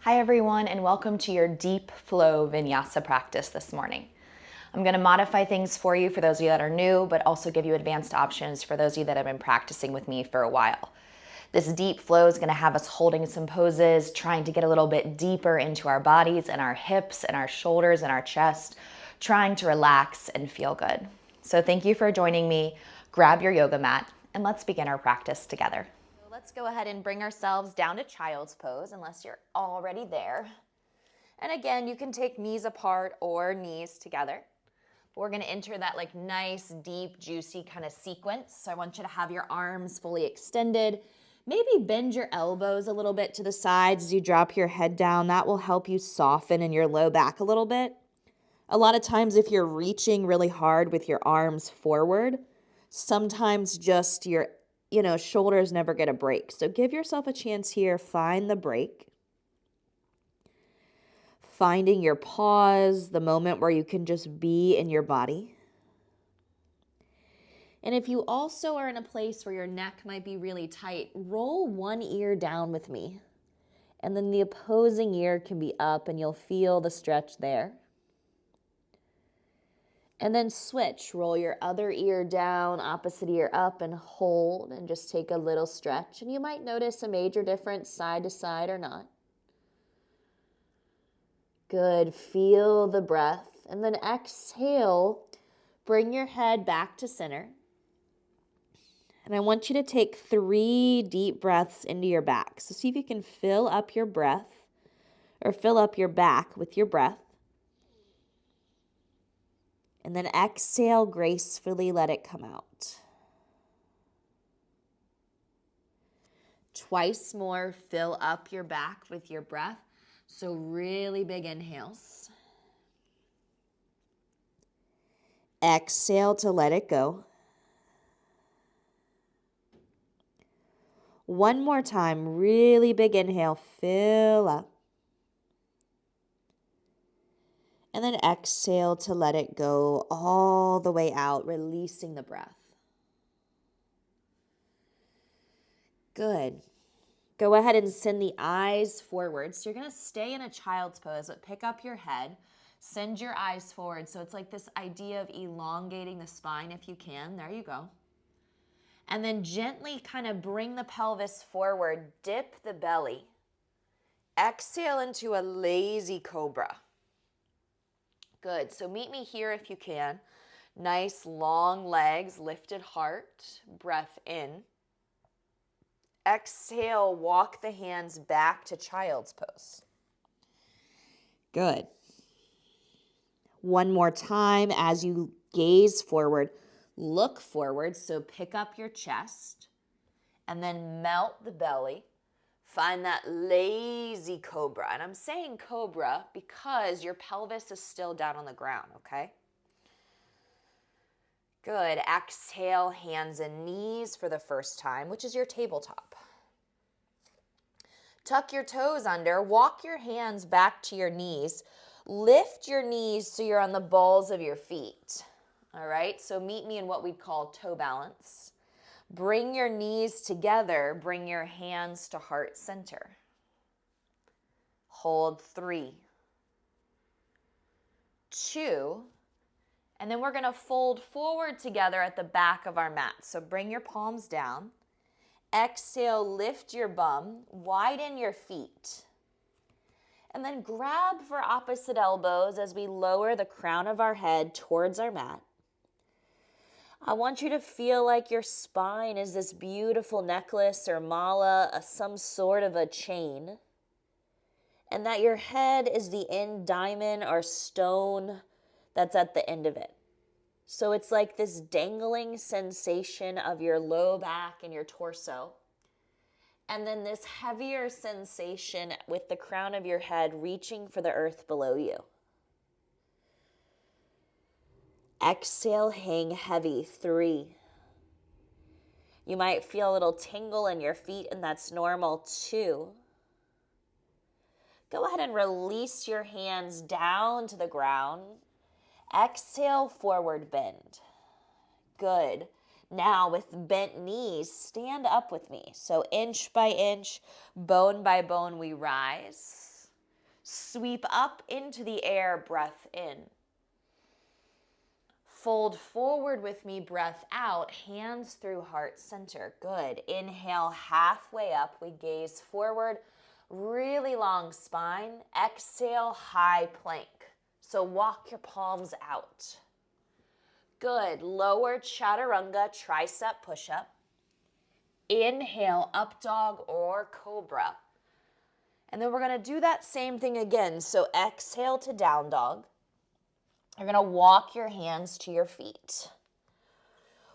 Hi everyone, and welcome to your deep flow Vinyasa practice this morning. I'm going to modify things for you for those of you that are new, but also give you advanced options for those of you that have been practicing with me for a while. This deep flow is going to have us holding some poses, trying to get a little bit deeper into our bodies and our hips and our shoulders and our chest, trying to relax and feel good. So thank you for joining me. Grab your yoga mat and let's begin our practice together. Let's go ahead and bring ourselves down to child's pose unless you're already there. And again, you can take knees apart or knees together. We're going to enter that like nice, deep, juicy kind of sequence. So I want you to have your arms fully extended. Maybe bend your elbows a little bit to the sides as you drop your head down. That will help you soften in your low back a little bit. A lot of times if you're reaching really hard with your arms forward, sometimes just your shoulders never get a break. So give yourself a chance here. Find the break. Finding your pause, the moment where you can just be in your body. And if you also are in a place where your neck might be really tight, roll one ear down with me. And then the opposing ear can be up and you'll feel the stretch there. And then switch, roll your other ear down, opposite ear up, and hold, and just take a little stretch. And you might notice a major difference side to side or not. Good, feel the breath. And then exhale, bring your head back to center. And I want you to take 3 deep breaths into your back. So see if you can fill up your breath, or fill up your back with your breath. And then exhale gracefully, let it come out. Twice more, fill up your back with your breath. So really big inhales. Exhale to let it go. One more time, really big inhale, fill up. And then exhale to let it go all the way out, releasing the breath. Good. Go ahead and send the eyes forward. So you're going to stay in a child's pose, but pick up your head. Send your eyes forward. So it's like this idea of elongating the spine if you can. There you go. And then gently kind of bring the pelvis forward. Dip the belly. Exhale into a lazy cobra. Good. So meet me here if you can. Nice long legs, lifted heart, breath in. Exhale, walk the hands back to child's pose. Good. One more time as you gaze forward, look forward. So pick up your chest and then melt the belly. Find that lazy cobra. And I'm saying cobra because your pelvis is still down on the ground, okay? Good. Exhale, hands and knees for the first time, which is your tabletop. Tuck your toes under. Walk your hands back to your knees. Lift your knees so you're on the balls of your feet. All right? So meet me in what we'd call toe balance. Bring your knees together. Bring your hands to heart center. Hold 3, 2, and then we're going to fold forward together at the back of our mat. So bring your palms down. Exhale, lift your bum, widen your feet. And then grab for opposite elbows as we lower the crown of our head towards our mat. I want you to feel like your spine is this beautiful necklace or mala, some sort of a chain. And that your head is the end diamond or stone that's at the end of it. So it's like this dangling sensation of your low back and your torso. And then this heavier sensation with the crown of your head reaching for the earth below you. Exhale, hang heavy. 3. You might feel a little tingle in your feet, and that's normal. 2. Go ahead and release your hands down to the ground. Exhale, forward bend. Good. Now with bent knees, stand up with me. So inch by inch, bone by bone, we rise. Sweep up into the air, breath in. Fold forward with me, breath out, hands through heart center. Good. Inhale, halfway up, we gaze forward, really long spine. Exhale, high plank. So walk your palms out. Good. Lower chaturanga, tricep push-up. Inhale, up dog or cobra. And then we're going to do that same thing again. So exhale to down dog. You're going to walk your hands to your feet.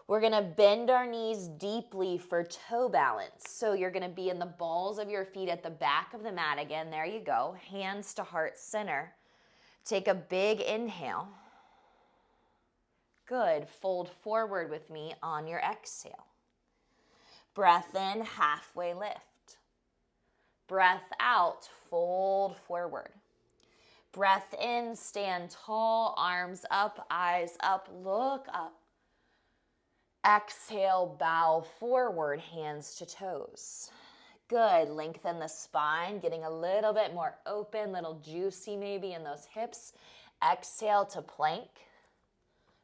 We're going to bend our knees deeply for toe balance. So you're going to be in the balls of your feet at the back of the mat again. There you go. Hands to heart center. Take a big inhale. Good. Fold forward with me on your exhale. Breath in, halfway lift. Breath out, fold forward. Breath in, stand tall, arms up, eyes up, look up. Exhale, bow forward, hands to toes. Good, lengthen the spine, getting a little bit more open, little juicy maybe in those hips. Exhale to plank.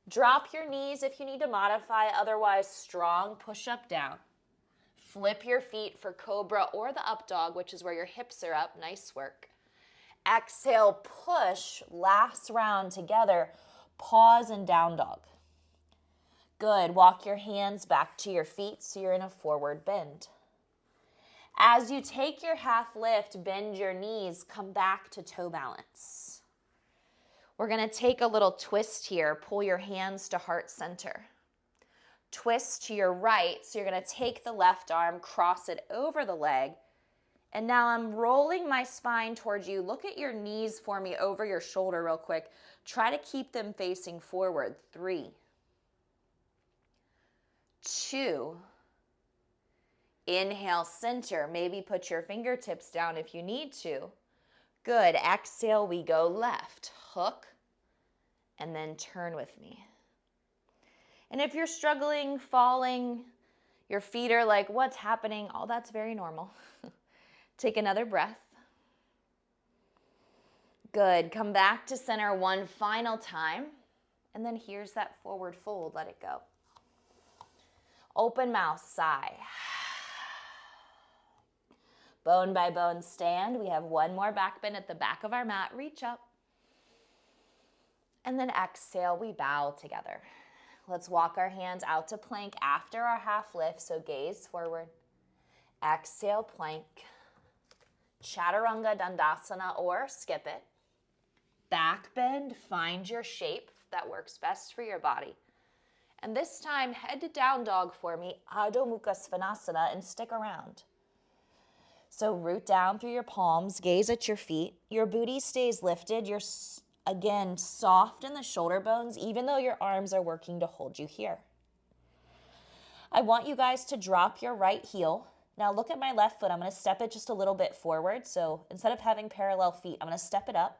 Drop your knees if you need to modify, otherwise strong push-up down. Flip your feet for cobra or the up dog, which is where your hips are up. Nice work. Exhale, push, last round together. Pause and down dog. Good. Walk your hands back to your feet so you're in a forward bend. As you take your half lift, bend your knees, come back to toe balance. We're going to take a little twist here. Pull your hands to heart center. Twist to your right, so you're going to take the left arm, cross it over the leg, and now I'm rolling my spine towards you. Look at your knees for me over your shoulder real quick. Try to keep them facing forward. 3, 2, inhale, center. Maybe put your fingertips down if you need to. Good. Exhale, we go left. Hook, and then turn with me. And if you're struggling, falling, your feet are like, what's happening? All that's very normal. Take another breath. Good. Come back to center one final time. And then here's that forward fold. Let it go. Open mouth, sigh. Bone by bone stand. We have one more back bend at the back of our mat. Reach up. And then exhale, we bow together. Let's walk our hands out to plank after our half lift. So gaze forward. Exhale, plank. Chaturanga Dandasana or skip it. Back bend, find your shape that works best for your body. And this time, head to down dog for me, Adho Mukasvanasana, and stick around. So root down through your palms, gaze at your feet. Your booty stays lifted. You're, again, soft in the shoulder bones, even though your arms are working to hold you here. I want you guys to drop your right heel. Now look at my left foot. I'm going to step it just a little bit forward. So instead of having parallel feet, I'm going to step it up.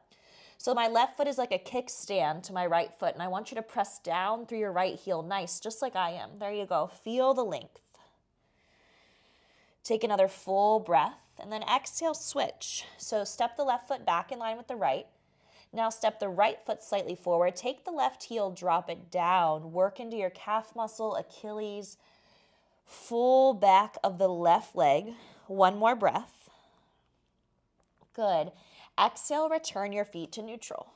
So my left foot is like a kickstand to my right foot, and I want you to press down through your right heel. Nice, just like I am. There you go. Feel the length. Take another full breath, and then exhale, switch. So step the left foot back in line with the right. Now step the right foot slightly forward. Take the left heel, drop it down. Work into your calf muscle, Achilles. Full back of the left leg. One more breath. Good. Exhale, return your feet to neutral.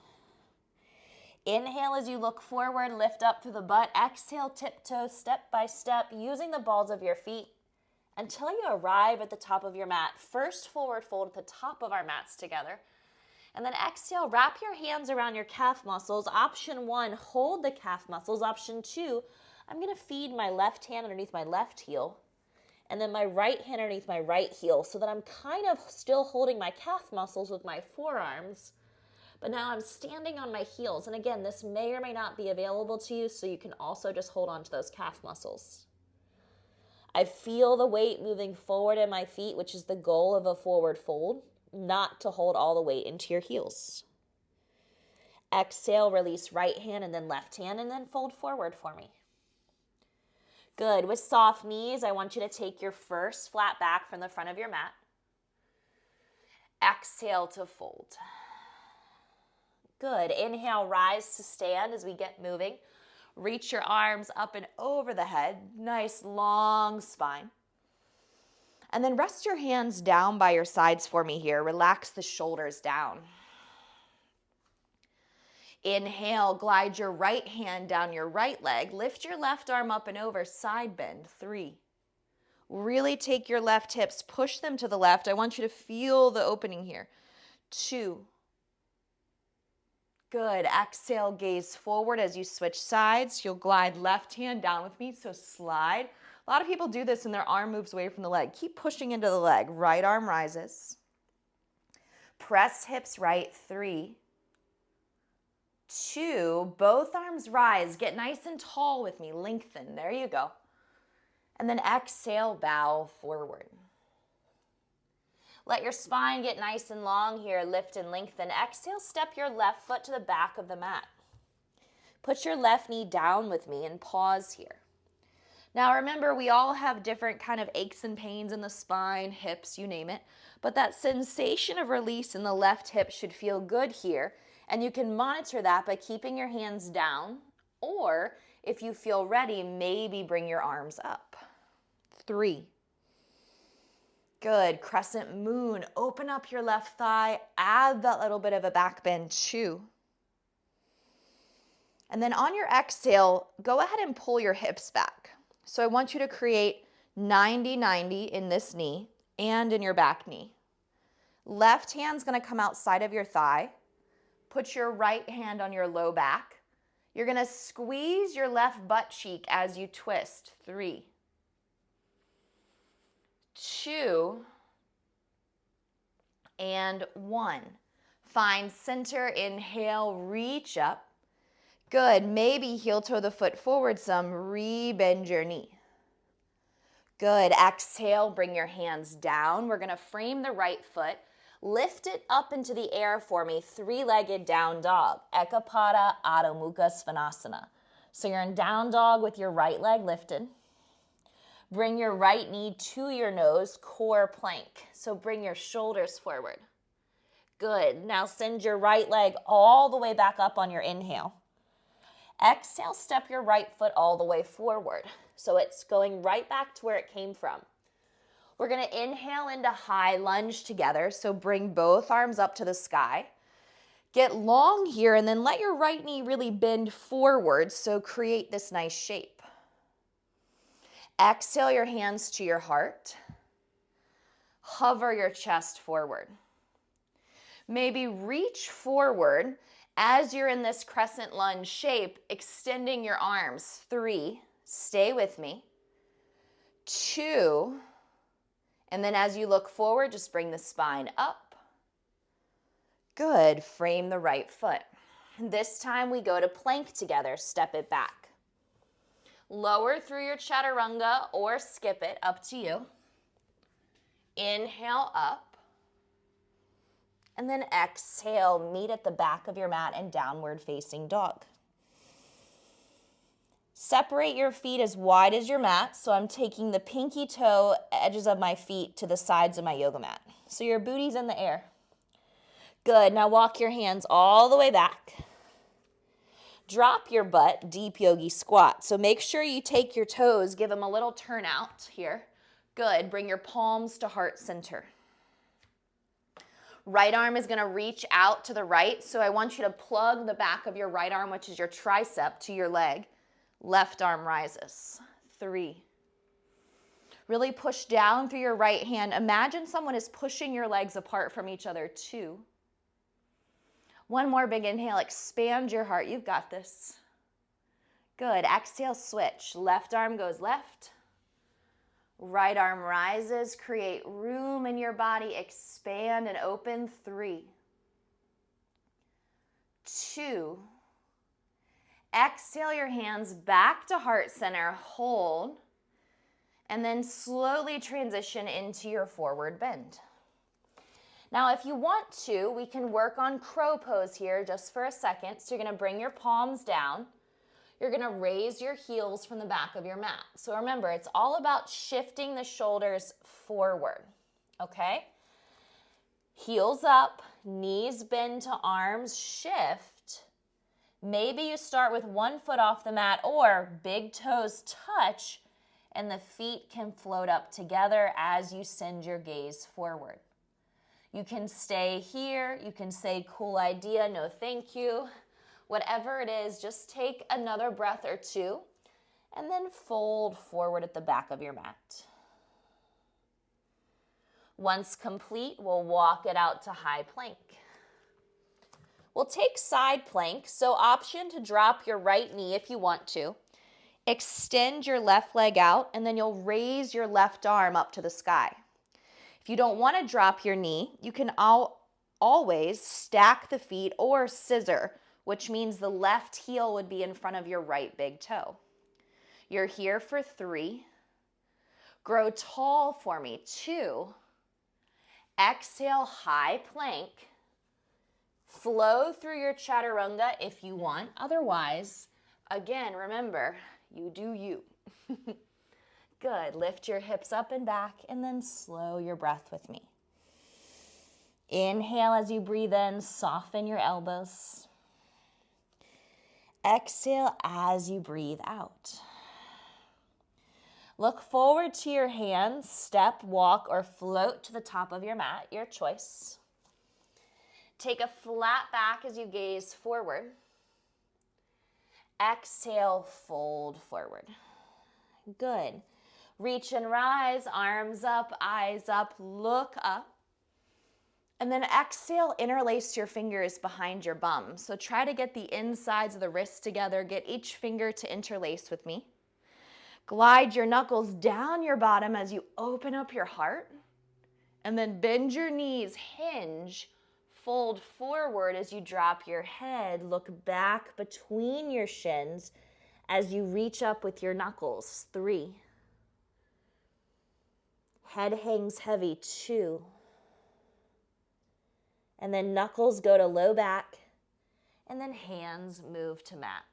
Inhale as you look forward, lift up through the butt. Exhale, tiptoe, step by step, using the balls of your feet until you arrive at the top of your mat. First forward fold at the top of our mats together. And then exhale, wrap your hands around your calf muscles. Option 1, hold the calf muscles. Option 2, I'm going to feed my left hand underneath my left heel and then my right hand underneath my right heel so that I'm kind of still holding my calf muscles with my forearms, but now I'm standing on my heels. And again, this may or may not be available to you, so you can also just hold on to those calf muscles. I feel the weight moving forward in my feet, which is the goal of a forward fold, not to hold all the weight into your heels. Exhale, release right hand and then left hand, and then fold forward for me. Good. With soft knees, I want you to take your first flat back from the front of your mat. Exhale to fold. Good. Inhale, rise to stand as we get moving. Reach your arms up and over the head. Nice long spine. And then rest your hands down by your sides for me here. Relax the shoulders down. Inhale, glide your right hand down your right leg. Lift your left arm up and over, side bend. 3. Really take your left hips, push them to the left. I want you to feel the opening here. 2. Good. Exhale, gaze forward as you switch sides. You'll glide left hand down with me, so slide. A lot of people do this and their arm moves away from the leg. Keep pushing into the leg. Right arm rises. Press hips right. 3, 2, both arms rise. Get nice and tall with me. Lengthen. There you go. And then exhale, bow forward. Let your spine get nice and long here. Lift and lengthen. Exhale, step your left foot to the back of the mat. Put your left knee down with me and pause here. Now remember, we all have different kind of aches and pains in the spine, hips, you name it. But that sensation of release in the left hip should feel good here. And you can monitor that by keeping your hands down. Or if you feel ready, maybe bring your arms up. 3. Good. Crescent moon. Open up your left thigh. Add that little bit of a back bend. 2. And then on your exhale, go ahead and pull your hips back. So I want you to create 90-90 in this knee and in your back knee. Left hand's going to come outside of your thigh. Put your right hand on your low back. You're going to squeeze your left butt cheek as you twist. 3, 2, and 1. Find center, inhale, reach up. Good, maybe heel toe the foot forward some, re-bend your knee. Good, exhale, bring your hands down. We're gonna frame the right foot, lift it up into the air for me, 3-legged down dog, Ekapata, Adho Mukasvanasana. So you're in down dog with your right leg lifted. Bring your right knee to your nose, core plank. So bring your shoulders forward. Good. Now send your right leg all the way back up on your inhale. Exhale, step your right foot all the way forward. So it's going right back to where it came from. We're going to inhale into high lunge together. So bring both arms up to the sky. Get long here and then let your right knee really bend forward. So create this nice shape. Exhale your hands to your heart. Hover your chest forward. Maybe reach forward as you're in this crescent lunge shape, extending your arms. 3, stay with me. 2, and then as you look forward, just bring the spine up. Good, frame the right foot. This time we go to plank together, step it back. Lower through your chaturanga or skip it, up to you. Inhale up. And then exhale, meet at the back of your mat and downward facing dog. Separate your feet as wide as your mat. So I'm taking the pinky toe edges of my feet to the sides of my yoga mat. So your booty's in the air. Good, now walk your hands all the way back. Drop your butt, deep yogi squat. So make sure you take your toes, give them a little turn out here. Good, bring your palms to heart center. Right arm is gonna reach out to the right. So I want you to plug the back of your right arm, which is your tricep, to your leg. Left arm rises. 3. Really push down through your right hand. Imagine someone is pushing your legs apart from each other. 2. One more big inhale, expand your heart. You've got this. Good, exhale, switch. Left arm goes left. Right arm rises, create room in your body, expand and open. 3, 2. Exhale your hands back to heart center, hold, and then slowly transition into your forward bend. Now, if you want to, we can work on crow pose here just for a second. So you're gonna bring your palms down. You're gonna raise your heels from the back of your mat. So remember, it's all about shifting the shoulders forward, okay? Heels up, Knees bend to arms shift. Maybe you start with one foot off the mat or big toes touch and the feet can float up together as you send your gaze forward. You can stay here. You can say, cool idea, no thank you. Whatever it is, just take another breath or two and then fold forward at the back of your mat. Once complete, we'll walk it out to high plank. We'll take side plank, so option to drop your right knee if you want to. Extend your left leg out, and then you'll raise your left arm up to the sky. If you don't want to drop your knee, you can always stack the feet or scissor, which means the left heel would be in front of your right big toe. You're here for 3. Grow tall for me, 2. Exhale, high plank. Flow through your chaturanga if you want. Otherwise, again, remember, you do you. Good. Lift your hips up and back and then slow your breath with me. Inhale as you breathe in, soften your elbows. Exhale as you breathe out. Look forward to your hands, step, walk, or float to the top of your mat, your choice. Take a flat back as you gaze forward. Exhale, fold forward. Good. Reach and rise, arms up, eyes up, look up. And then exhale, interlace your fingers behind your bum. So try to get the insides of the wrists together. Get each finger to interlace with me. Glide your knuckles down your bottom as you open up your heart. And then bend your knees, hinge, fold forward as you drop your head. Look back between your shins as you reach up with your knuckles. 3. Head hangs heavy. 2. And then knuckles go to low back. And then hands move to mat.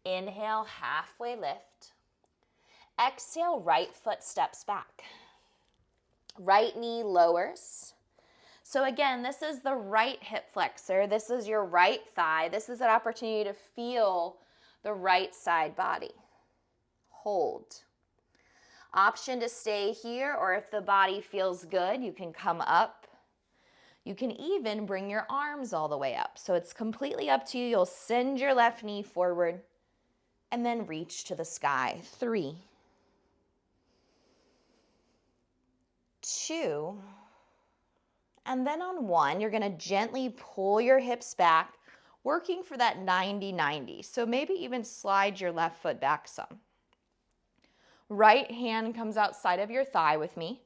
Inhale, halfway lift. Exhale, right foot steps back. Right knee lowers. So again, this is the right hip flexor. This is your right thigh. This is an opportunity to feel the right side body. Hold. Option to stay here, or if the body feels good, you can come up. You can even bring your arms all the way up. So it's completely up to you. You'll send your left knee forward and then reach to the sky. 3, 2, and then on 1, you're going to gently pull your hips back, working for that 90-90. So maybe even slide your left foot back some. Right hand comes outside of your thigh with me.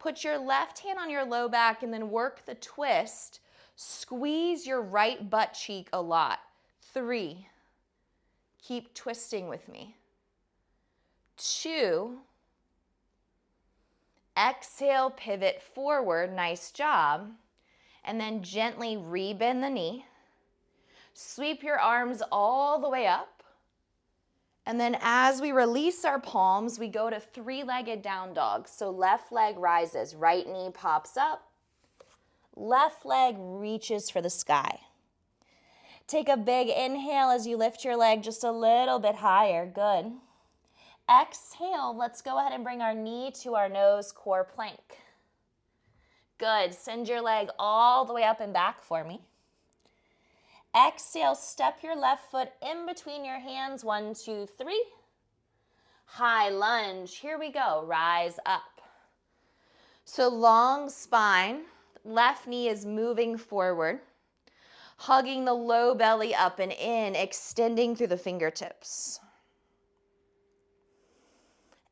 Put your left hand on your low back and then work the twist. Squeeze your right butt cheek a lot. 3. Keep twisting with me. 2. Exhale, pivot forward. Nice job. And then gently rebend the knee. Sweep your arms all the way up. And then as we release our palms, we go to 3-legged down dog. So left leg rises, right knee pops up. Left leg reaches for the sky. Take a big inhale as you lift your leg just a little bit higher. Good. Exhale, let's go ahead and bring our knee to our nose, core plank. Good. Send your leg all the way up and back for me. Exhale, step your left foot in between your hands. 1, 2, 3. High lunge. Here we go. Rise up. So long spine. Left knee is moving forward. Hugging the low belly up and in, extending through the fingertips.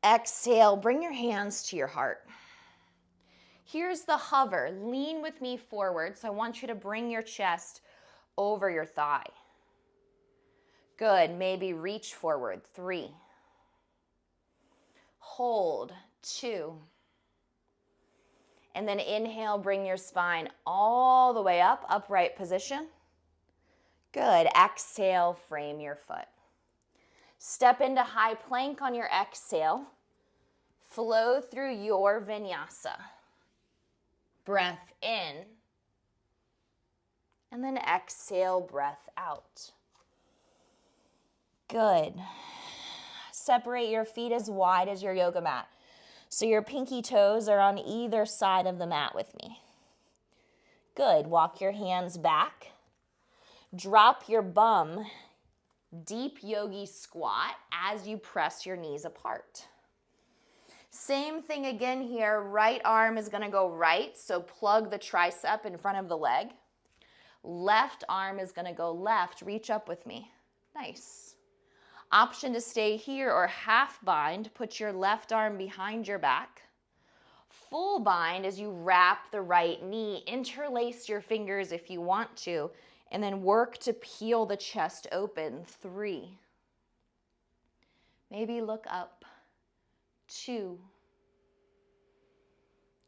Exhale, bring your hands to your heart. Here's the hover. Lean with me forward. So I want you to bring your chest over your thigh. Good. Maybe reach forward. 3. Hold. 2. And then inhale, bring your spine all the way up, upright position. Good. Exhale, frame your foot. Step into high plank on your exhale. Flow through your vinyasa. Breath in. And then exhale, breath out. Good. Separate your feet as wide as your yoga mat. So your pinky toes are on either side of the mat with me. Good. Walk your hands back. Drop your bum. Deep yogi squat as you press your knees apart. Same thing again here. Right arm is going to go right, so plug the tricep in front of the leg. Left arm is going to go left. Reach up with me. Nice. Option to stay here or half bind. Put your left arm behind your back. Full bind as you wrap the right knee. Interlace your fingers if you want to, and then work to peel the chest open. 3. Maybe look up. 2.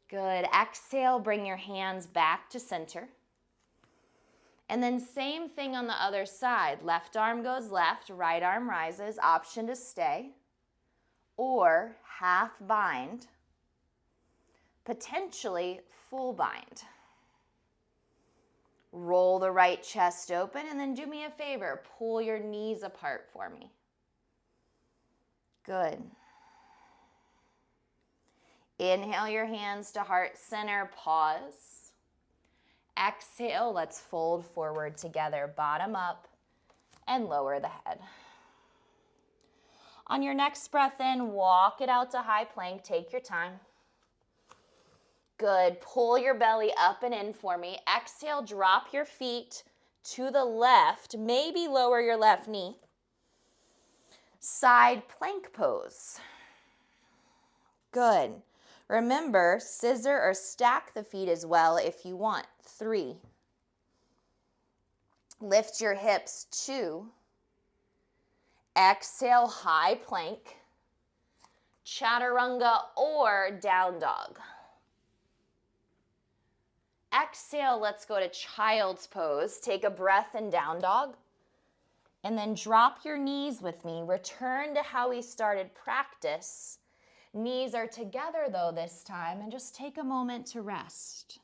Good. Exhale, bring your hands back to center. And then same thing on the other side. Left arm goes left, right arm rises. Option to stay. Or half bind. Potentially full bind. Roll the right chest open, and then do me a favor. Pull your knees apart for me. Good. Inhale your hands to heart center. Pause. Exhale, let's fold forward together. Bottom up and lower the head. On your next breath in, walk it out to high plank. Take your time. Good. Pull your belly up and in for me. Exhale, drop your feet to the left. Maybe lower your left knee. Side plank pose. Good. Remember, scissor or stack the feet as well if you want. 3. Lift your hips. 2. Exhale, high plank. Chaturanga or down dog. Exhale, let's go to child's pose. Take a breath in down dog. And then drop your knees with me. Return to how we started practice. Knees are together though this time, and just take a moment to rest.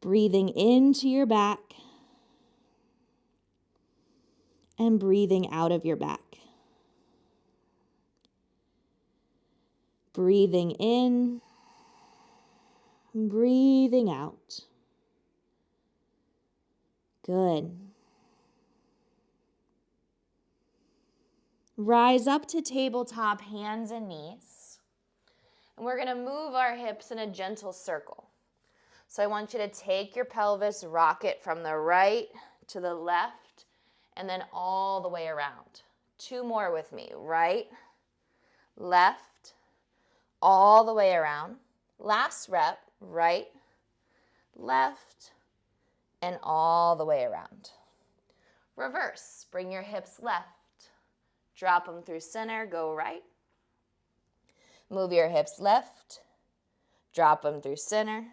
Breathing into your back and breathing out of your back. Breathing in, breathing out. Good. Rise up to tabletop, hands and knees. And we're going to move our hips in a gentle circle. So I want you to take your pelvis, rock it from the right to the left, and then all the way around. 2 more with me. Right, left, all the way around. Last rep, right, left, and all the way around. Reverse. Bring your hips left. Drop them through center, go right. Move your hips left. Drop them through center.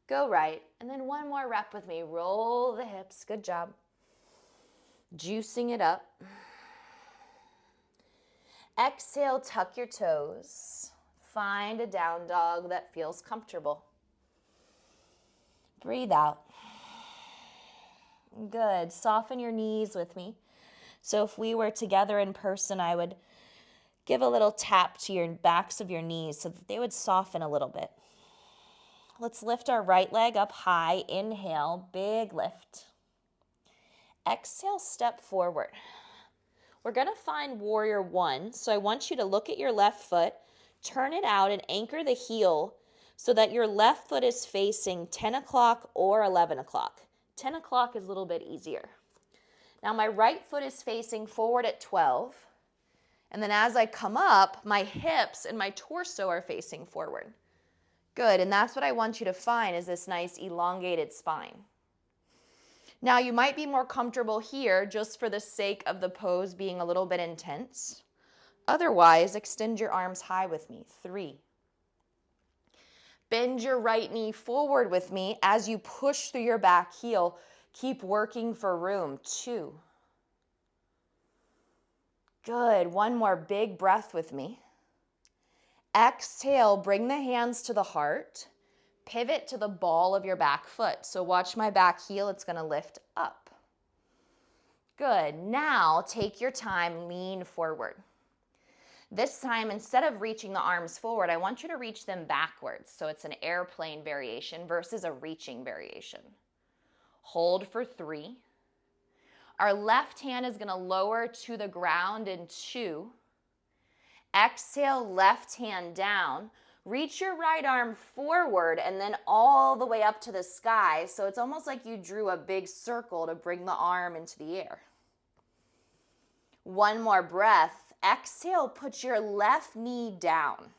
Go right. And then 1 more rep with me. Roll the hips. Good job. Juicing it up. Exhale, tuck your toes. Find a down dog that feels comfortable. Breathe out. Good. Soften your knees with me. So if we were together in person, I would give a little tap to your backs of your knees so that they would soften a little bit. Let's lift our right leg up high. Inhale, big lift. Exhale, step forward. We're going to find warrior 1. So I want you to look at your left foot, turn it out, and anchor the heel so that your left foot is facing 10 o'clock or 11 o'clock. 10 o'clock is a little bit easier. Now my right foot is facing forward at 12. And then as I come up, my hips and my torso are facing forward. Good, and that's what I want you to find is this nice elongated spine. Now you might be more comfortable here just for the sake of the pose being a little bit intense. Otherwise, extend your arms high with me. 3. Bend your right knee forward with me as you push through your back heel. Keep working for room. 2. Good. 1 more big breath with me. Exhale, bring the hands to the heart. Pivot to the ball of your back foot. So watch my back heel, it's gonna lift up. Good, now take your time, lean forward. This time, instead of reaching the arms forward, I want you to reach them backwards. So it's an airplane variation versus a reaching variation. Hold for 3. Our left hand is gonna lower to the ground in 2. Exhale, left hand down. Reach your right arm forward and then all the way up to the sky. So it's almost like you drew a big circle to bring the arm into the air. One more breath. Exhale, put your left knee down.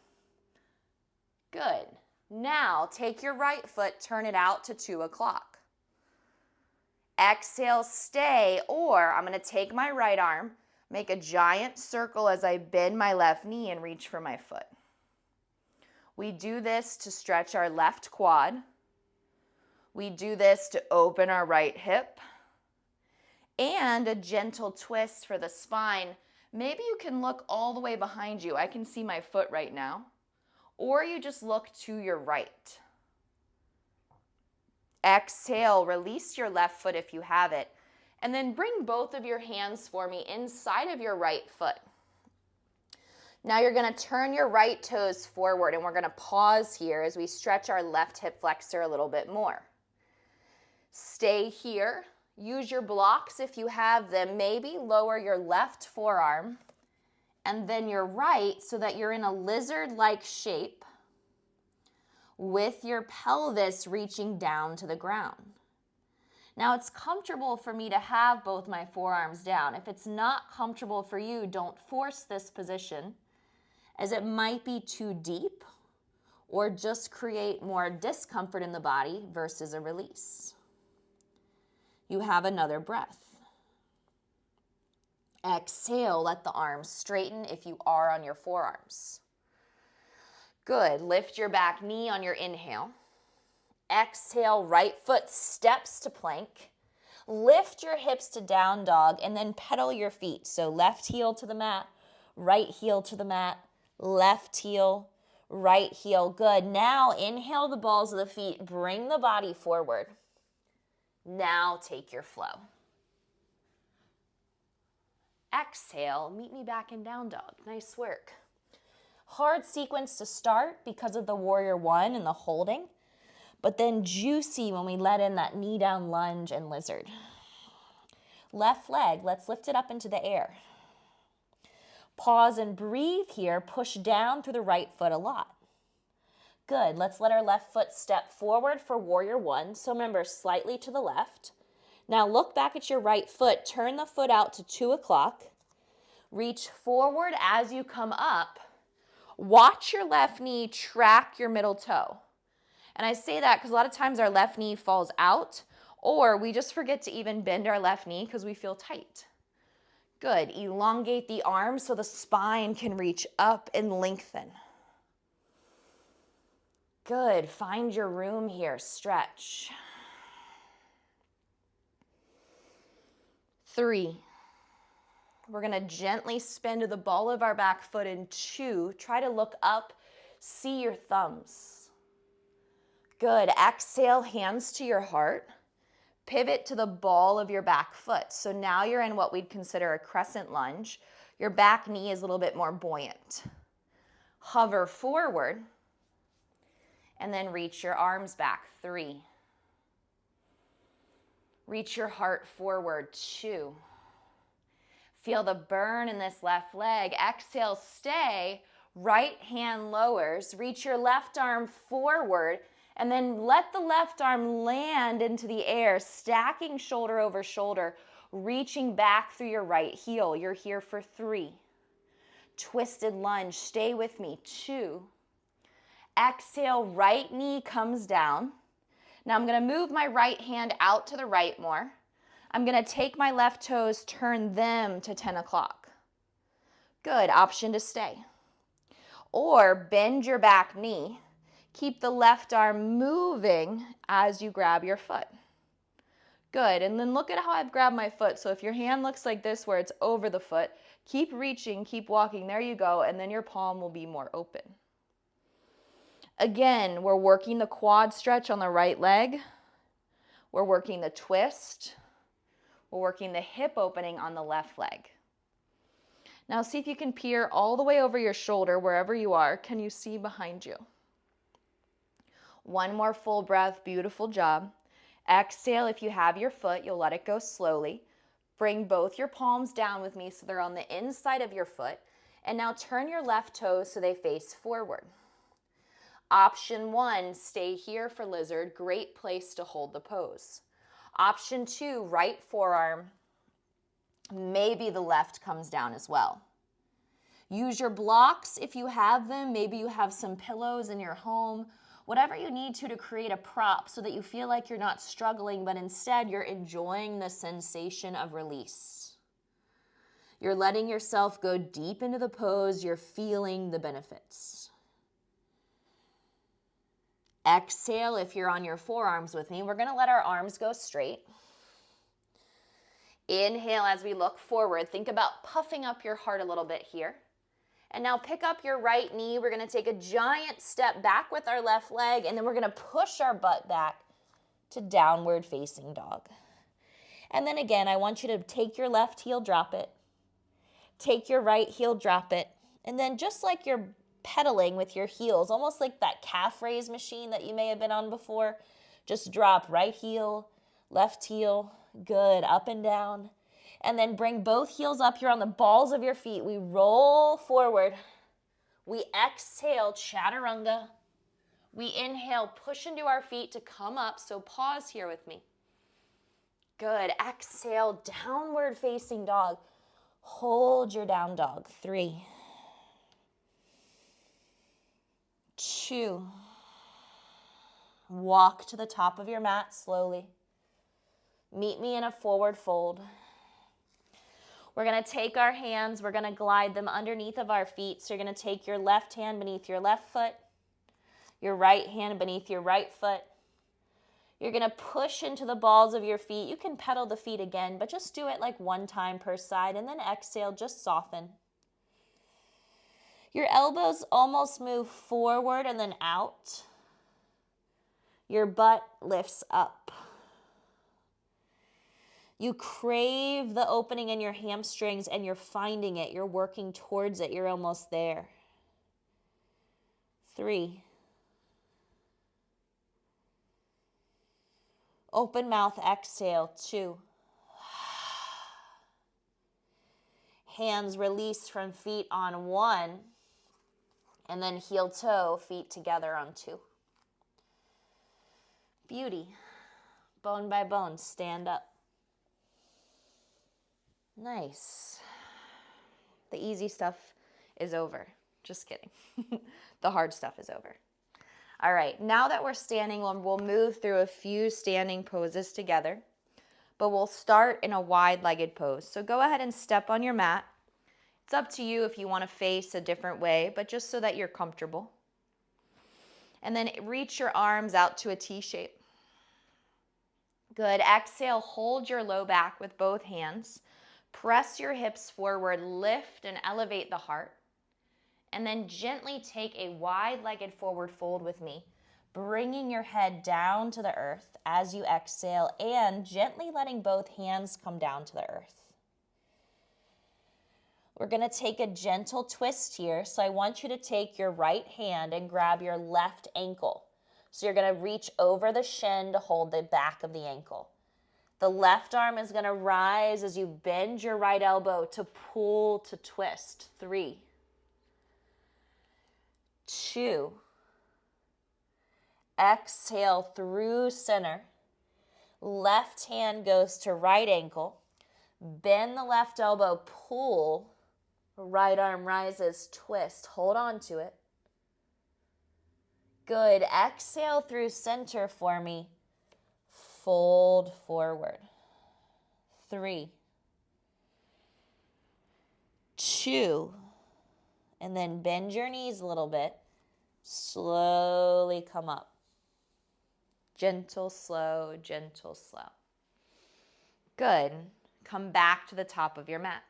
Good. Now take your right foot, turn it out to 2 o'clock. Exhale, stay, or I'm going to take my right arm, make a giant circle as I bend my left knee and reach for my foot. We do this to stretch our left quad. We do this to open our right hip. And a gentle twist for the spine. Maybe you can look all the way behind you. I can see my foot right now. Or you just look to your right. Exhale, release your left foot if you have it. And then bring both of your hands for me inside of your right foot. Now you're going to turn your right toes forward and we're going to pause here as we stretch our left hip flexor a little bit more. Stay here. Use your blocks if you have them. Maybe lower your left forearm and then your right so that you're in a lizard-like shape with your pelvis reaching down to the ground. Now it's comfortable for me to have both my forearms down. If it's not comfortable for you, don't force this position as it might be too deep or just create more discomfort in the body versus a release. You have another breath. Exhale, let the arms straighten if you are on your forearms. Good, lift your back knee on your inhale. Exhale, right foot steps to plank. Lift your hips to down dog and then pedal your feet. So left heel to the mat, right heel to the mat, left heel, right heel. Good, now inhale the balls of the feet, bring the body forward. Now take your flow. Exhale, meet me back in down dog. Nice work. Hard sequence to start because of the warrior one and the holding, but then juicy when we let in that knee down lunge and lizard. Left leg, let's lift it up into the air. Pause and breathe here, push down through the right foot a lot. Good, let's let our left foot step forward for warrior one. So remember, slightly to the left. Now look back at your right foot, turn the foot out to 2 o'clock. Reach forward as you come up. Watch your left knee track your middle toe. And I say that because a lot of times our left knee falls out or we just forget to even bend our left knee because we feel tight. Good, elongate the arms so the spine can reach up and lengthen. Good, find your room here, stretch. 3. We're gonna gently spin to the ball of our back foot in 2. Try to look up, see your thumbs. Good, exhale, hands to your heart. Pivot to the ball of your back foot. So now you're in what we'd consider a crescent lunge. Your back knee is a little bit more buoyant. Hover forward. And then reach your arms back, 3. Reach your heart forward, 2. Feel the burn in this left leg. Exhale, stay. Right hand lowers. Reach your left arm forward and then let the left arm land into the air, stacking shoulder over shoulder, reaching back through your right heel. You're here for 3. Twisted lunge. Stay with me, 2. Exhale, right knee comes down. Now I'm going to move my right hand out to the right more. I'm going to take my left toes, turn them to 10 o'clock. Good, option to stay. Or bend your back knee. Keep the left arm moving as you grab your foot. Good, and then look at how I've grabbed my foot. So if your hand looks like this where it's over the foot, keep reaching, keep walking. There you go, and then your palm will be more open. Again, we're working the quad stretch on the right leg. We're working the twist. We're working the hip opening on the left leg. Now see if you can peer all the way over your shoulder wherever you are. Can you see behind you? One more full breath. Beautiful job. Exhale. If you have your foot, you'll let it go slowly. Bring both your palms down with me so they're on the inside of your foot. And now turn your left toes so they face forward. Option 1, stay here for lizard. Great place to hold the pose. Option 2, right forearm. Maybe the left comes down as well. Use your blocks if you have them. Maybe you have some pillows in your home. Whatever you need to create a prop so that you feel like you're not struggling, but instead you're enjoying the sensation of release. You're letting yourself go deep into the pose. You're feeling the benefits. Exhale if you're on your forearms with me. We're going to let our arms go straight. Inhale as we look forward. Think about puffing up your heart a little bit here. And now pick up your right knee. We're going to take a giant step back with our left leg, and then we're going to push our butt back to downward facing dog. And then again, I want you to take your left heel, drop it. Take your right heel, drop it. And then just like you're pedaling with your heels, almost like that calf raise machine that you may have been on before, just drop right heel, left heel, good, up and down. And then bring both heels up here on the balls of your feet. We roll forward. We exhale, chaturanga. We inhale, push into our feet to come up. So pause here with me. Good. Exhale, downward facing dog. Hold your down dog. 3, 2. Walk to the top of your mat slowly. Meet me in a forward fold. We're going to take our hands, we're going to glide them underneath of our feet. So you're going to take your left hand beneath your left foot, your right hand beneath your right foot. You're going to push into the balls of your feet. You can pedal the feet again, but just do it like one time per side, and then exhale, just soften. Your elbows almost move forward and then out. Your butt lifts up. You crave the opening in your hamstrings and you're finding it. You're working towards it. You're almost there. 3. Open mouth, exhale. 2. Hands release from feet on 1. And then heel toe, feet together on 2. Beauty. Bone by bone, stand up. Nice. The easy stuff is over. Just kidding. The hard stuff is over. All right, now that we're standing, we'll move through a few standing poses together, but we'll start in a wide-legged pose. So go ahead and step on your mat. It's up to you if you want to face a different way, but just so that you're comfortable. And then reach your arms out to a T shape. Good. Exhale, hold your low back with both hands. Press your hips forward, lift and elevate the heart. And then gently take a wide-legged forward fold with me, bringing your head down to the earth as you exhale and gently letting both hands come down to the earth. We're going to take a gentle twist here. So I want you to take your right hand and grab your left ankle. So you're going to reach over the shin to hold the back of the ankle. The left arm is going to rise as you bend your right elbow to pull to twist. 3, 2. Exhale through center. Left hand goes to right ankle. Bend the left elbow, pull. Right arm rises, twist. Hold on to it. Good. Exhale through center for me. Fold forward. 3, 2, and then bend your knees a little bit. Slowly come up. Gentle, slow, gentle, slow. Good. Come back to the top of your mat.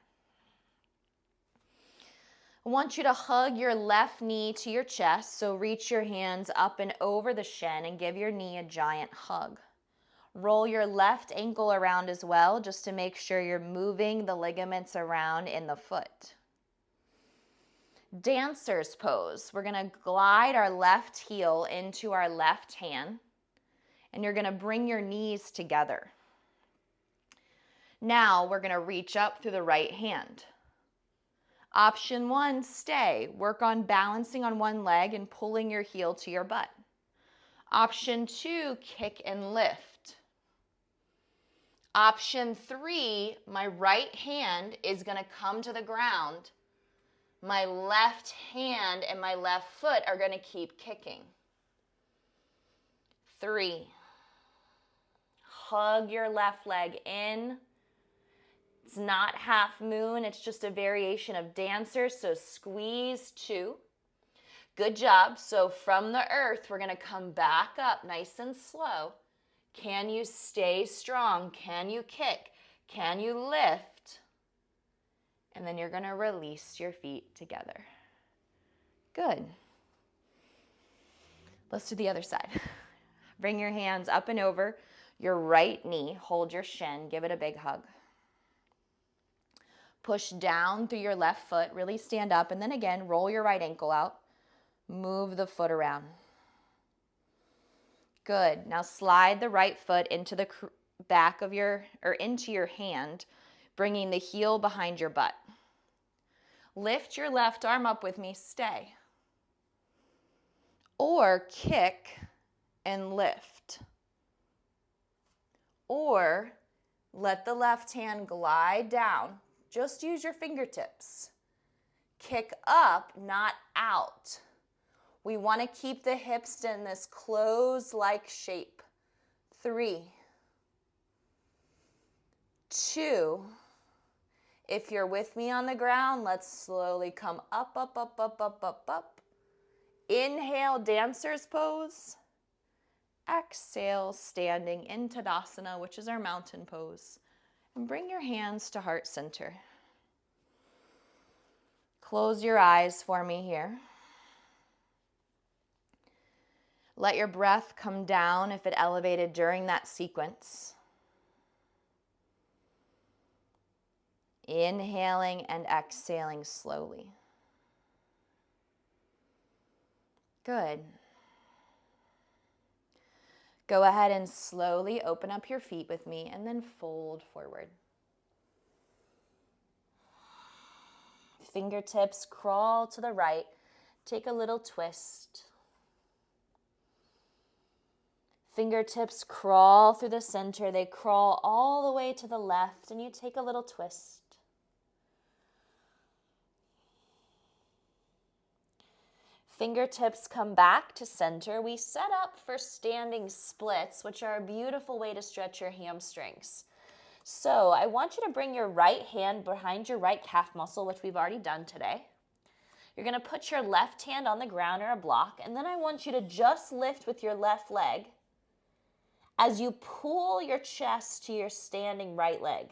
I want you to hug your left knee to your chest, so reach your hands up and over the shin and give your knee a giant hug. Roll your left ankle around as well, just to make sure you're moving the ligaments around in the foot. Dancer's pose. We're going to glide our left heel into our left hand, and you're going to bring your knees together. Now we're going to reach up through the right hand. Option 1, stay. Work on balancing on one leg and pulling your heel to your butt. Option 2, kick and lift. Option 3, my right hand is going to come to the ground. My left hand and my left foot are going to keep kicking. 3, hug your left leg in. It's not half moon, it's just a variation of dancer, so squeeze 2. Good job. So from the earth, we're going to come back up nice and slow. Can you stay strong? Can you kick? Can you lift? And then you're going to release your feet together. Good. Let's do the other side. Bring your hands up and over your right knee. Hold your shin. Give it a big hug. Push down through your left foot. Really stand up. And then again, roll your right ankle out. Move the foot around. Good. Now slide the right foot into the back of into your hand, bringing the heel behind your butt. Lift your left arm up with me. Stay. Or kick and lift. Or let the left hand glide down. Just use your fingertips. Kick up, not out. We want to keep the hips in this closed-like shape. 3, 2. If you're with me on the ground, let's slowly come up, up, up, up, up, up, up. Inhale, dancer's pose. Exhale, standing in Tadasana, which is our mountain pose. And bring your hands to heart center. Close your eyes for me here. Let your breath come down if it elevated during that sequence. Inhaling and exhaling slowly. Good. Go ahead and slowly open up your feet with me and then fold forward. Fingertips crawl to the right. Take a little twist. Fingertips crawl through the center. They crawl all the way to the left, and you take a little twist. Fingertips come back to center. We set up for standing splits, which are a beautiful way to stretch your hamstrings. So I want you to bring your right hand behind your right calf muscle, which we've already done today. You're going to put your left hand on the ground or a block, and then I want you to just lift with your left leg as you pull your chest to your standing right leg.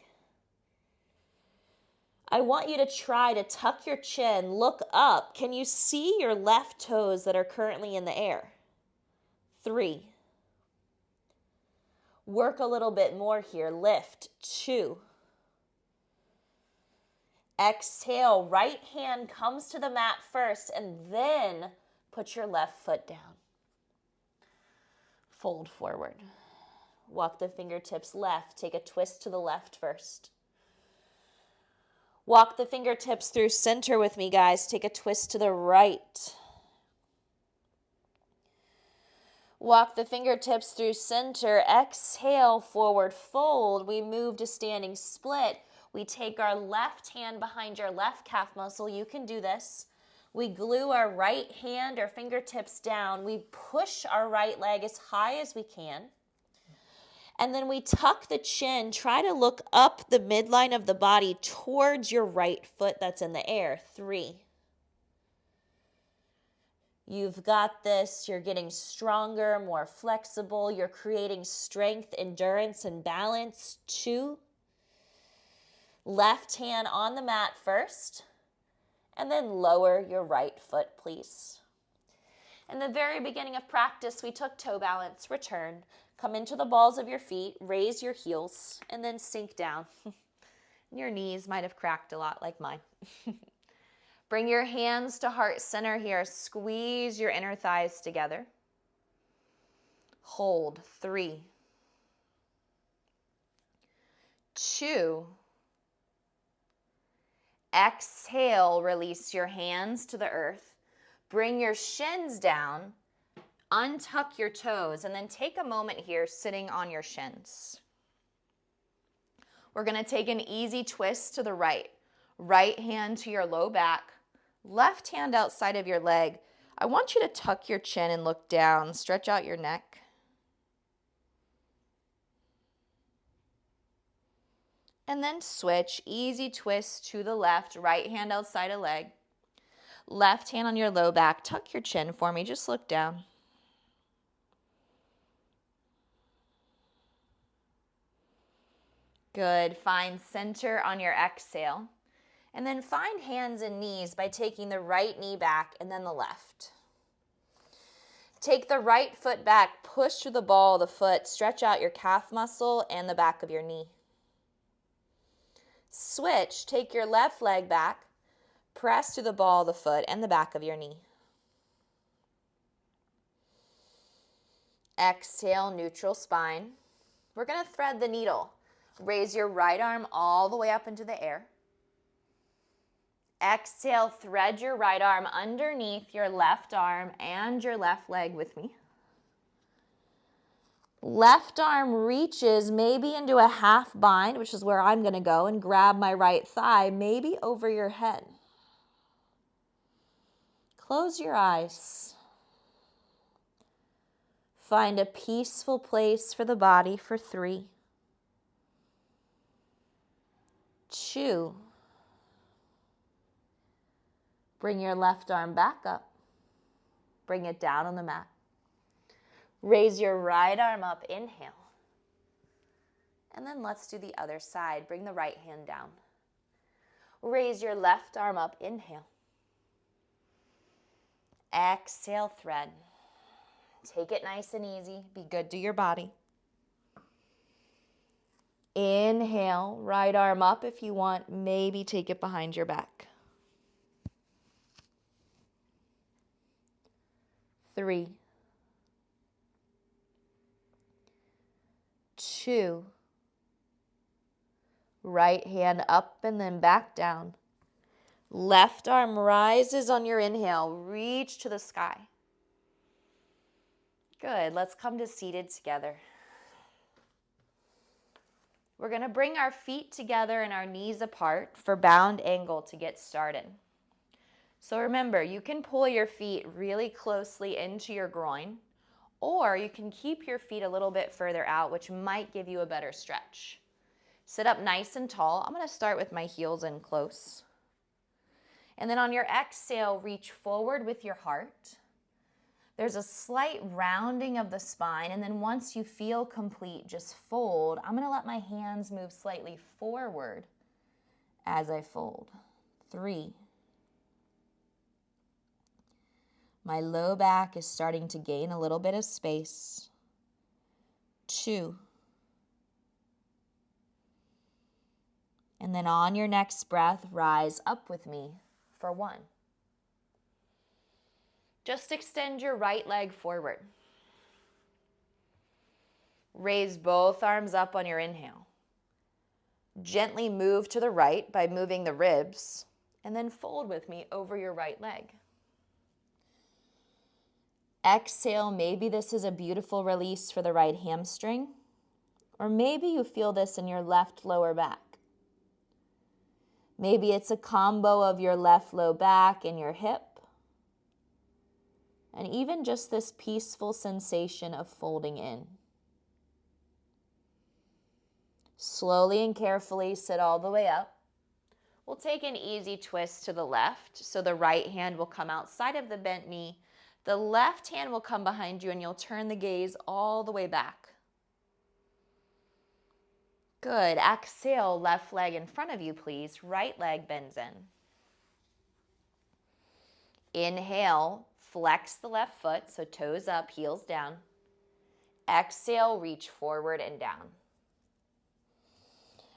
I want you to try to tuck your chin, look up. Can you see your left toes that are currently in the air? 3. Work a little bit more here. Lift. 2. Exhale. Right hand comes to the mat first, and then put your left foot down. Fold forward. Walk the fingertips left. Take a twist to the left first. Walk the fingertips through center with me, guys. Take a twist to the right. Walk the fingertips through center. Exhale, forward fold. We move to standing split. We take our left hand behind your left calf muscle. You can do this. We glue our right hand or fingertips down. We push our right leg as high as we can. And then we tuck the chin. Try to look up the midline of the body towards your right foot that's in the air. 3. You've got this. You're getting stronger, more flexible. You're creating strength, endurance, and balance. 2. Left hand on the mat first. and then lower your right foot, please. In the very beginning of practice, we took toe balance. Return. Come into the balls of your feet, raise your heels, and then sink down. Your knees might have cracked a lot like mine. Bring your hands to heart center here. Squeeze your inner thighs together. Hold. 3, 2. Exhale, release your hands to the earth. Bring your shins down, untuck your toes, and then take a moment here sitting on your shins. We're going to take an easy twist to the right. Right hand to your low back, left hand outside of your leg. I want you to tuck your chin and look down. Stretch out your neck. And then switch, easy twist to the left, right hand outside of leg. Left hand on your low back, tuck your chin for me, just look down. Good, find center on your exhale. And then find hands and knees by taking the right knee back and then the left. Take the right foot back, push through the ball of the foot, stretch out your calf muscle and the back of your knee. Switch, take your left leg back, press through the ball of the foot and the back of your knee. Exhale, neutral spine. We're going to thread the needle. Raise your right arm all the way up into the air. Exhale, thread your right arm underneath your left arm and your left leg with me. Left arm reaches maybe into a half bind, which is where I'm going to go, and grab my right thigh, maybe over your head. Close your eyes. Find a peaceful place for the body for 3, 2. Bring your left arm back up. Bring it down on the mat. Raise your right arm up, inhale. And then let's do the other side. Bring the right hand down. Raise your left arm up, inhale. Exhale, thread. Take it nice and easy. Be good to your body. Inhale, right arm up if you want. Maybe take it behind your back. 3, 2. Right hand up and then back down. Left arm rises on your inhale. Reach to the sky. Good. Let's come to seated together. We're going to bring our feet together and our knees apart for bound angle to get started. So remember, you can pull your feet really closely into your groin, or you can keep your feet a little bit further out, which might give you a better stretch. Sit up nice and tall. I'm going to start with my heels in close. And then on your exhale, reach forward with your heart. There's a slight rounding of the spine, and then once you feel complete, just fold. I'm going to let my hands move slightly forward as I fold. 3. My low back is starting to gain a little bit of space. 2. And then on your next breath, rise up with me for 1. Just extend your right leg forward. Raise both arms up on your inhale. Gently move to the right by moving the ribs, and then fold with me over your right leg. Exhale, maybe this is a beautiful release for the right hamstring, or maybe you feel this in your left lower back. Maybe it's a combo of your left low back and your hip, and even just this peaceful sensation of folding in. Slowly and carefully sit all the way up. We'll take an easy twist to the left, so the right hand will come outside of the bent knee. The left hand will come behind you and you'll turn the gaze all the way back. Good. Exhale, left leg in front of you, please. Right leg bends in. Inhale, flex the left foot, so toes up, heels down. Exhale, reach forward and down.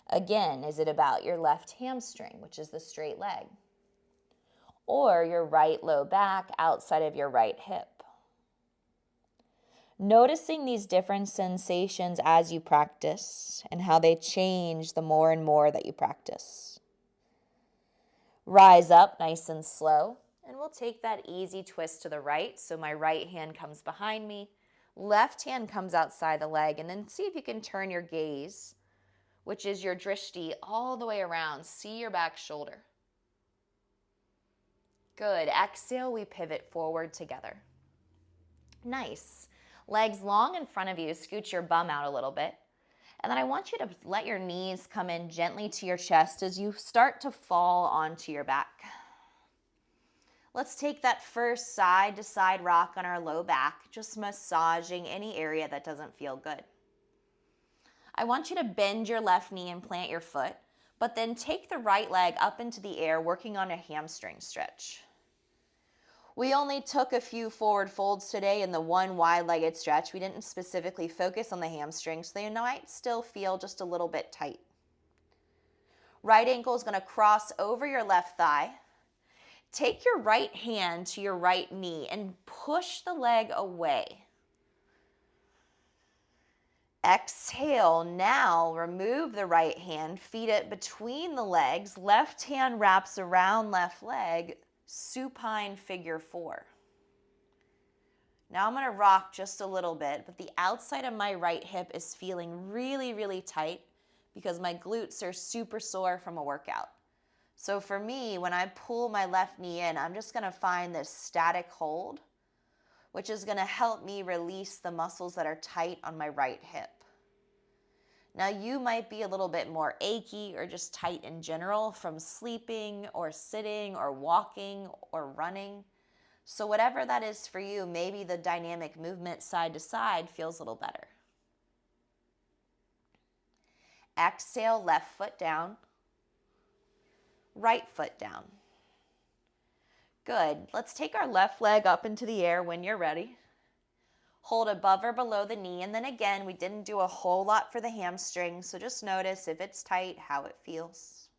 Again, is it about your left hamstring, which is the straight leg, or your right low back outside of your right hip? Noticing these different sensations as you practice and how they change the more and more that you practice. Rise up nice and slow, and we'll take that easy twist to the right. So my right hand comes behind me, left hand comes outside the leg, and then see if you can turn your gaze, which is your drishti, all the way around. See your back shoulder. Good. Exhale, we pivot forward together. Nice. Legs long in front of you, scoot your bum out a little bit. And then I want you to let your knees come in gently to your chest as you start to fall onto your back. Let's take that first side to side rock on our low back, just massaging any area that doesn't feel good. I want you to bend your left knee and plant your foot, but then take the right leg up into the air, working on a hamstring stretch. We only took a few forward folds today in the one wide-legged stretch. We didn't specifically focus on the hamstrings, so they might still feel just a little bit tight. Right ankle is going to cross over your left thigh. Take your right hand to your right knee and push the leg away. Exhale, now remove the right hand, feed it between the legs, left hand wraps around left leg, supine figure 4. Now I'm going to rock just a little bit, but the outside of my right hip is feeling really, really tight because my glutes are super sore from a workout. So for me, when I pull my left knee in, I'm just going to find this static hold, which is going to help me release the muscles that are tight on my right hip. Now you might be a little bit more achy or just tight in general from sleeping or sitting or walking or running. So whatever that is for you, maybe the dynamic movement side to side feels a little better. Exhale, left foot down, right foot down. Good. Let's take our left leg up into the air when you're ready. Hold above or below the knee, and then again, we didn't do a whole lot for the hamstring, so just notice if it's tight, how it feels.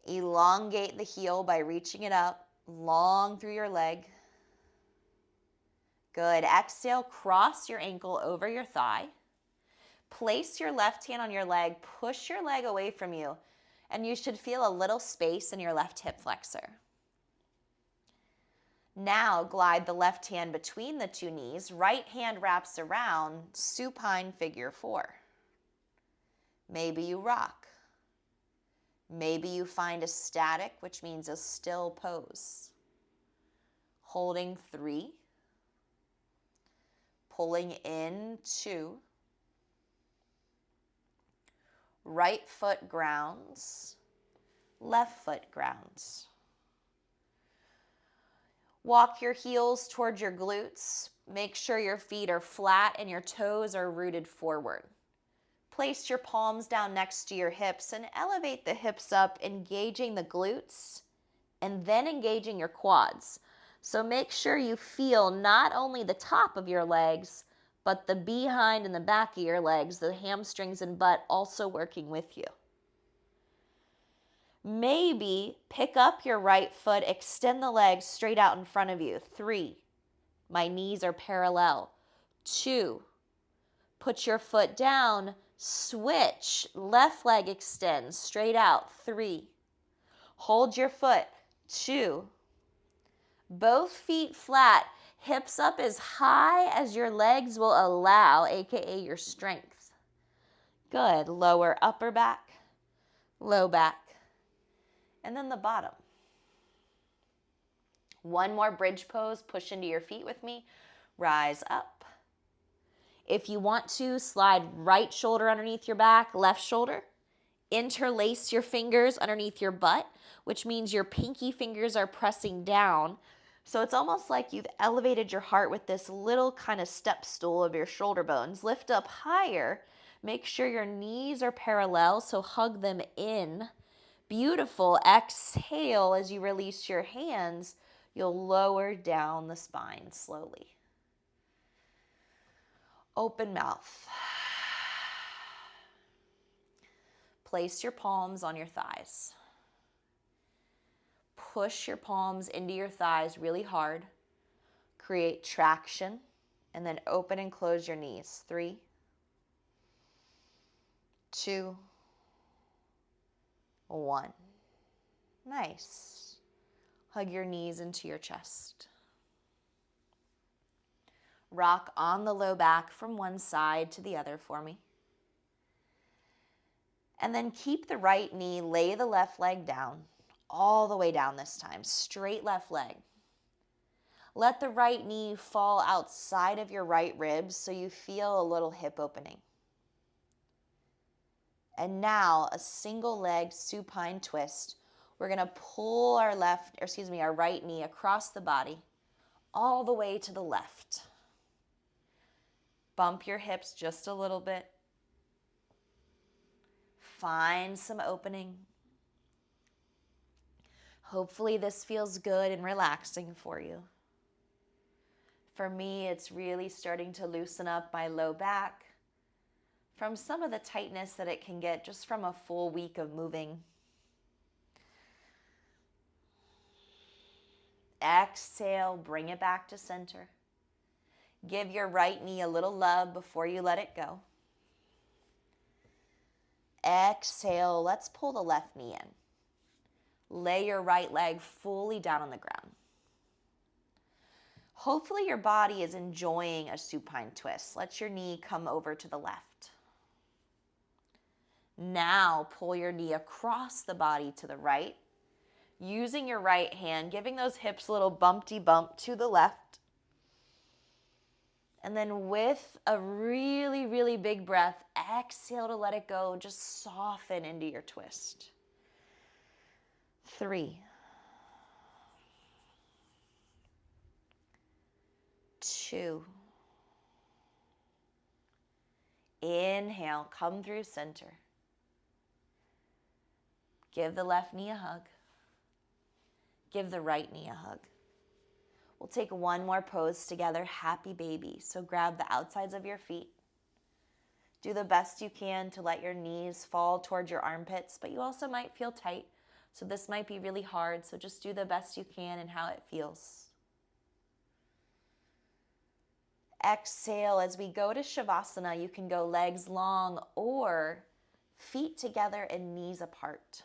Elongate the heel by reaching it up, long through your leg. Good. Exhale, cross your ankle over your thigh. Place your left hand on your leg, push your leg away from you, and you should feel a little space in your left hip flexor. Now glide the left hand between the two knees, right hand wraps around, supine figure 4. Maybe you rock. Maybe you find a static, which means a still pose. Holding 3. Pulling in 2. Right foot grounds, left foot grounds. Walk your heels towards your glutes. Make sure your feet are flat and your toes are rooted forward. Place your palms down next to your hips and elevate the hips up, engaging the glutes and then engaging your quads. So make sure you feel not only the top of your legs, but the behind and the back of your legs, the hamstrings and butt also working with you. Maybe pick up your right foot, extend the legs straight out in front of you. 3, my knees are parallel. 2, put your foot down, switch, left leg extends straight out. 3, hold your foot. 2, both feet flat, hips up as high as your legs will allow, aka your strength. Good. Lower upper back, low back. And then the bottom. One more bridge pose. Push into your feet with me. Rise up. If you want to, slide right shoulder underneath your back, left shoulder. Interlace your fingers underneath your butt, which means your pinky fingers are pressing down. So it's almost like you've elevated your heart with this little kind of step stool of your shoulder bones. Lift up higher. Make sure your knees are parallel, so hug them in. Beautiful. Exhale as you release your hands. You'll lower down the spine slowly. Open mouth. Place your palms on your thighs. Push your palms into your thighs really hard. Create traction, and then open and close your knees. 3, 2, 1. Nice. Hug your knees into your chest. Rock on the low back from one side to the other for me. And then keep the right knee, lay the left leg down, all the way down this time, straight left leg. Let the right knee fall outside of your right ribs so you feel a little hip opening. And now a single leg supine twist. We're going to pull our right knee across the body, all the way to the left. Bump your hips just a little bit. Find some opening. Hopefully this feels good and relaxing for you. For me, it's really starting to loosen up my low back from some of the tightness that it can get just from a full week of moving. Exhale, bring it back to center. Give your right knee a little love before you let it go. Exhale, let's pull the left knee in. Lay your right leg fully down on the ground. Hopefully your body is enjoying a supine twist. Let your knee come over to the left. Now pull your knee across the body to the right, using your right hand, giving those hips a little bumpty bump to the left. And then with a really, really big breath, exhale to let it go. Just soften into your twist. 3, 2. Inhale, come through center. Give the left knee a hug. Give the right knee a hug. We'll take one more pose together, happy baby. So grab the outsides of your feet. Do the best you can to let your knees fall towards your armpits, but you also might feel tight. So this might be really hard. So just do the best you can and how it feels. Exhale, as we go to Shavasana, you can go legs long or feet together and knees apart.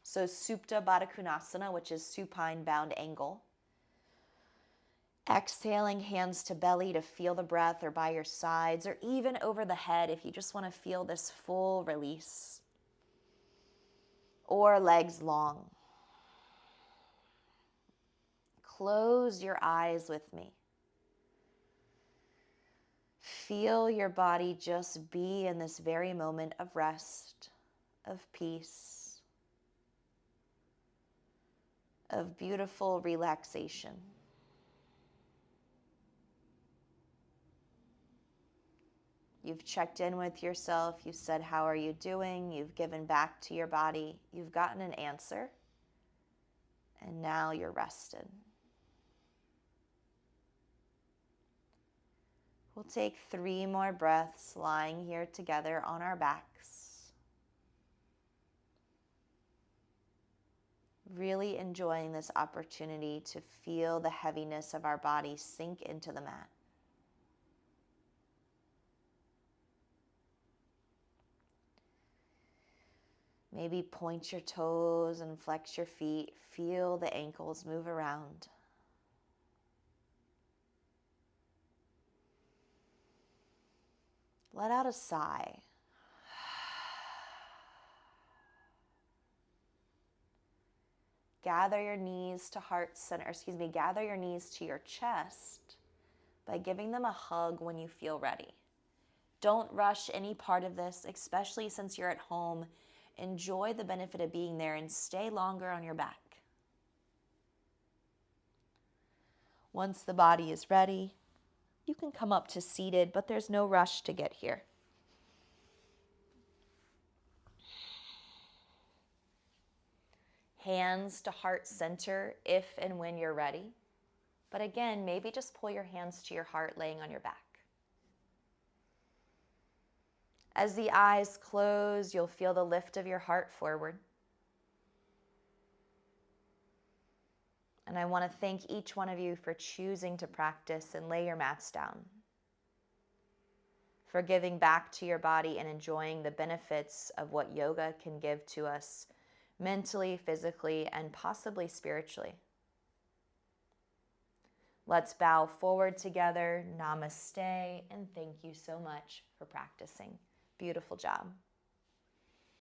So Supta Baddha Konasana, which is supine bound angle. Exhaling, hands to belly to feel the breath, or by your sides, or even over the head if you just want to feel this full release. Or legs long. Close your eyes with me. Feel your body just be in this very moment of rest, of peace, of beautiful relaxation. You've checked in with yourself. You said, how are you doing? You've given back to your body. You've gotten an answer. And now you're rested. We'll take 3 more breaths lying here together on our backs. Really enjoying this opportunity to feel the heaviness of our body sink into the mat. Maybe point your toes and flex your feet. Feel the ankles move around. Let out a sigh. Gather your knees to heart center, gather your knees to your chest by giving them a hug when you feel ready. Don't rush any part of this, especially since you're at home. Enjoy the benefit of being there and stay longer on your back. Once the body is ready, you can come up to seated, but there's no rush to get here. hands to heart center if and when you're ready. But again, maybe just pull your hands to your heart laying on your back. As the eyes close, you'll feel the lift of your heart forward. And I want to thank each one of you for choosing to practice and lay your mats down, for giving back to your body and enjoying the benefits of what yoga can give to us mentally, physically, and possibly spiritually. Let's bow forward together. Namaste, and thank you so much for practicing. Beautiful job.